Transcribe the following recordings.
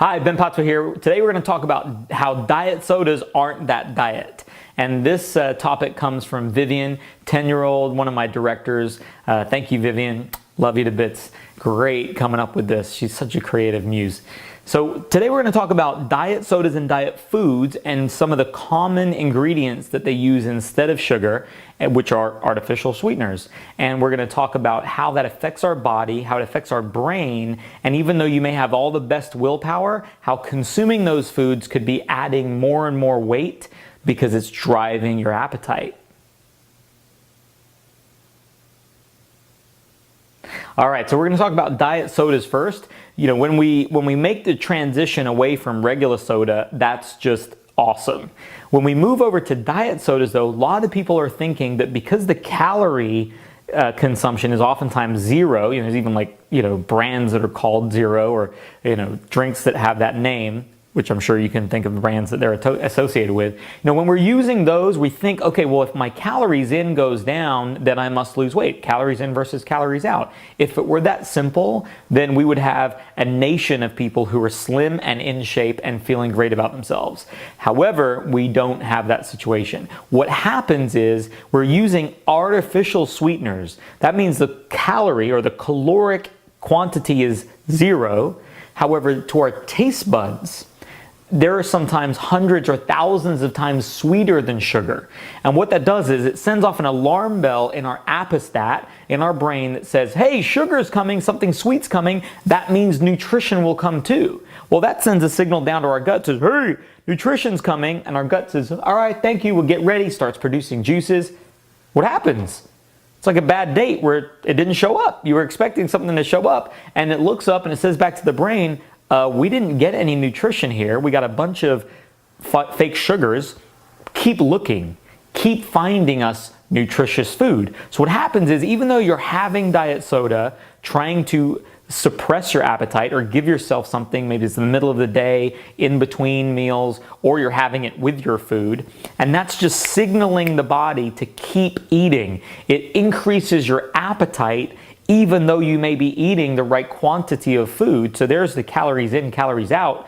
Hi, Ben Pottsville here. Today we're going to talk about how diet sodas aren't that diet. And this topic comes from Vivian, 10-year-old, one of my directors. Thank you, Vivian. Love you to bits. Great coming up with this. She's such a creative muse. So today we're going to talk about diet sodas and diet foods and some of the common ingredients that they use instead of sugar, which are artificial sweeteners. And we're going to talk about how that affects our body, how it affects our brain, and even though you may have all the best willpower, how consuming those foods could be adding more and more weight because it's driving your appetite. All right, so we're going to talk about diet sodas first. You know, when we make the transition away from regular soda, that's just awesome. When we move over to diet sodas, though, a lot of people are thinking that because the calorie consumption is oftentimes zero, there's even brands that are called zero, or drinks that have that name, which I'm sure you can think of brands that they're associated with. When we're using those, we think, okay, well, if my calories in goes down, then I must lose weight. Calories in versus calories out. If it were that simple, then we would have a nation of people who are slim and in shape and feeling great about themselves. However, we don't have that situation. What happens is we're using artificial sweeteners. That means the calorie or the caloric quantity is zero. However, to our taste buds, there are sometimes hundreds or thousands of times sweeter than sugar. And what that does is it sends off an alarm bell in our apostat, in our brain, that says, hey, sugar's coming, something sweet's coming. That means nutrition will come too. Well, that sends a signal down to our gut, says, hey, nutrition's coming. And our gut says, all right, thank you, we'll get ready, starts producing juices. What happens? It's like a bad date where it didn't show up. You were expecting something to show up, and it looks up and it says back to the brain, we didn't get any nutrition here. We got a bunch of fake sugars. Keep looking. Keep finding us nutritious food. So what happens is, even though you're having diet soda, trying to suppress your appetite or give yourself something, maybe it's in the middle of the day, in between meals, or you're having it with your food, and that's just signaling the body to keep eating. It increases your appetite even though you may be eating the right quantity of food. So there's the calories in, calories out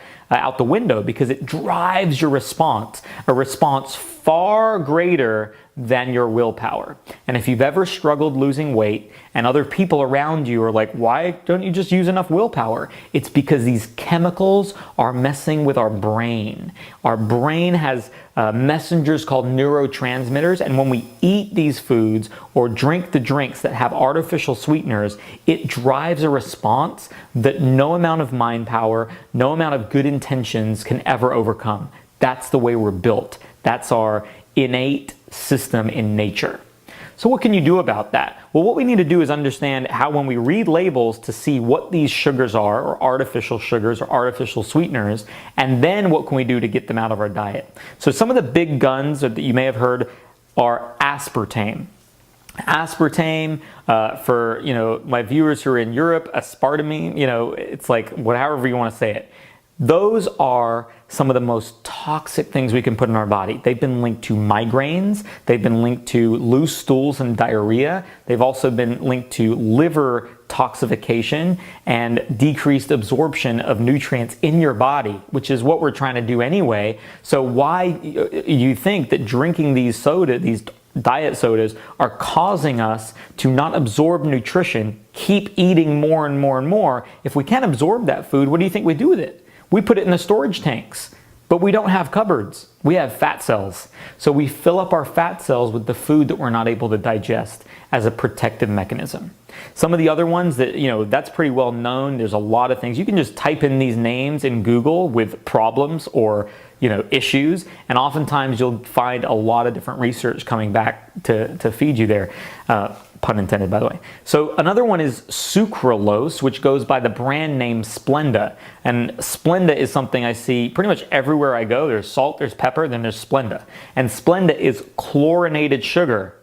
the window, because it drives your response, a response far greater than your willpower. And if you've ever struggled losing weight and other people around you are like, why don't you just use enough willpower? It's because these chemicals are messing with our brain. Our brain has messengers called neurotransmitters, and when we eat these foods or drink the drinks that have artificial sweeteners, it drives a response that no amount of mind power, no amount of good intentions can ever overcome. That's the way we're built. That's our innate system in nature. So what can you do about that? Well, what we need to do is understand how, when we read labels, to see what these sugars are, or artificial sugars or artificial sweeteners, and then what can we do to get them out of our diet. So some of the big guns that you may have heard are aspartame. Aspartame, for my viewers who are in Europe, aspartame, it's like however you want to say it. Those are some of the most toxic things we can put in our body. They've been linked to migraines. They've been linked to loose stools and diarrhea. They've also been linked to liver toxification and decreased absorption of nutrients in your body, which is what we're trying to do anyway. So why you think that drinking these diet sodas are causing us to not absorb nutrition, keep eating more and more and more? If we can't absorb that food, what do you think we do with it? We put it in the storage tanks, but we don't have cupboards. We have fat cells. So we fill up our fat cells with the food that we're not able to digest as a protective mechanism. Some of the other ones that, that's pretty well known. There's a lot of things. You can just type in these names in Google with problems or issues, and oftentimes you'll find a lot of different research coming back to feed you there. Pun intended, by the way. So another one is sucralose, which goes by the brand name Splenda. And Splenda is something I see pretty much everywhere I go. There's salt, there's pepper, then there's Splenda. And Splenda is chlorinated sugar.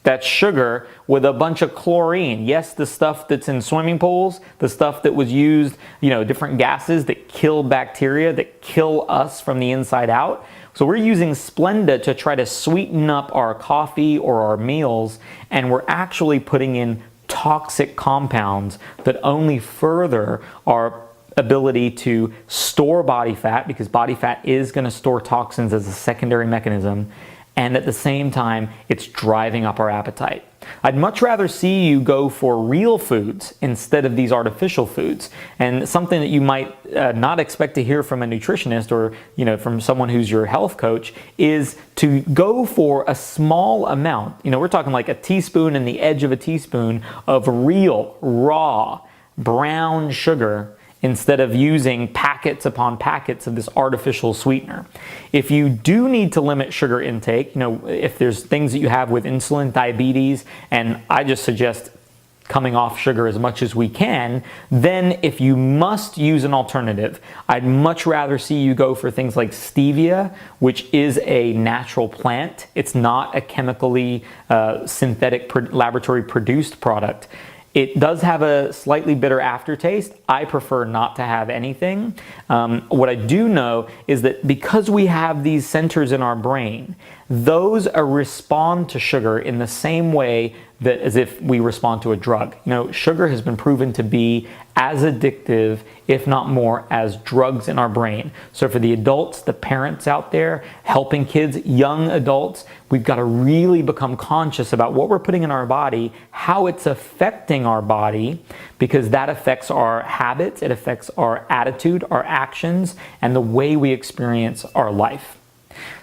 That's sugar with a bunch of chlorine. Yes, the stuff that's in swimming pools, the stuff that was used, different gases that kill bacteria, that kill us from the inside out. So we're using Splenda to try to sweeten up our coffee or our meals, and we're actually putting in toxic compounds that only further our ability to store body fat, because body fat is going to store toxins as a secondary mechanism, and at the same time, it's driving up our appetite. I'd much rather see you go for real foods instead of these artificial foods. And something that you might not expect to hear from a nutritionist or from someone who's your health coach is to go for a small amount. We're talking like a teaspoon and the edge of a teaspoon of real, raw, brown sugar instead of using packets upon packets of this artificial sweetener. If you do need to limit sugar intake, if there's things that you have with insulin, diabetes, and I just suggest coming off sugar as much as we can, then if you must use an alternative, I'd much rather see you go for things like stevia, which is a natural plant. It's not a chemically synthetic laboratory produced product. It does have a slightly bitter aftertaste. I prefer not to have anything. What I do know is that because we have these centers in our brain, those respond to sugar in the same way that as if we respond to a drug. Sugar has been proven to be as addictive, if not more, as drugs in our brain. So for the adults, the parents out there helping kids, young adults, we've got to really become conscious about what we're putting in our body, how it's affecting our body, because that affects our habits, it affects our attitude, our actions, and the way we experience our life.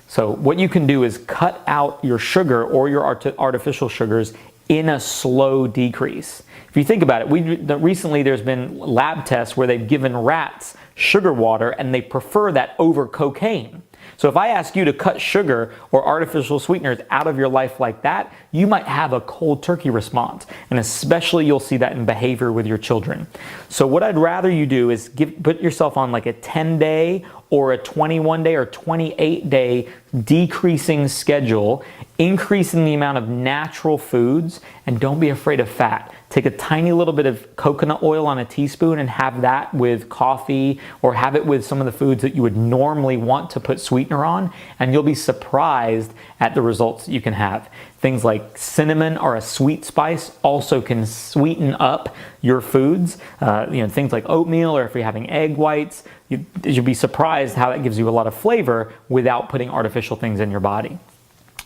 So what you can do is cut out your sugar or your artificial sugars in a slow decrease. If you think about it, recently there's been lab tests where they've given rats sugar water and they prefer that over cocaine. So if I ask you to cut sugar or artificial sweeteners out of your life like that, you might have a cold turkey response. And especially you'll see that in behavior with your children. So what I'd rather you do is put yourself on like a 10-day or a 21-day or 28-day decreasing schedule, increasing the amount of natural foods, and don't be afraid of fat. Take a tiny little bit of coconut oil on a teaspoon and have that with coffee, or have it with some of the foods that you would normally want to put sweetener on, and you'll be surprised at the results that you can have. Things like cinnamon or a sweet spice also can sweeten up your foods. Things like oatmeal, or if you're having egg whites, you'll be surprised how that gives you a lot of flavor without putting artificial things in your body.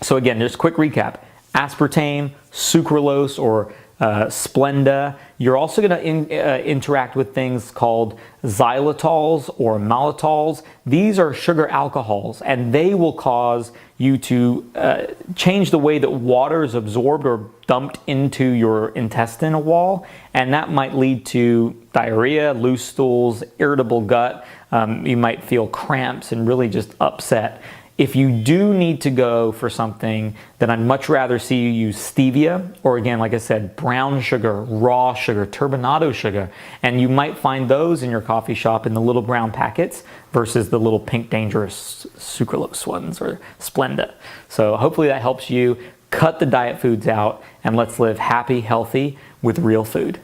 So again, just a quick recap. Aspartame, sucralose, or Splenda. You're also going to interact with things called xylitols or maltols. These are sugar alcohols, and they will cause you to change the way that water is absorbed or dumped into your intestinal wall, and that might lead to diarrhea, loose stools, irritable gut. You might feel cramps and really just upset. If you do need to go for something, then I'd much rather see you use stevia, or again, like I said, brown sugar, raw sugar, turbinado sugar. And you might find those in your coffee shop in the little brown packets versus the little pink dangerous sucralose ones or Splenda. So hopefully that helps you cut the diet foods out, and let's live happy, healthy with real food.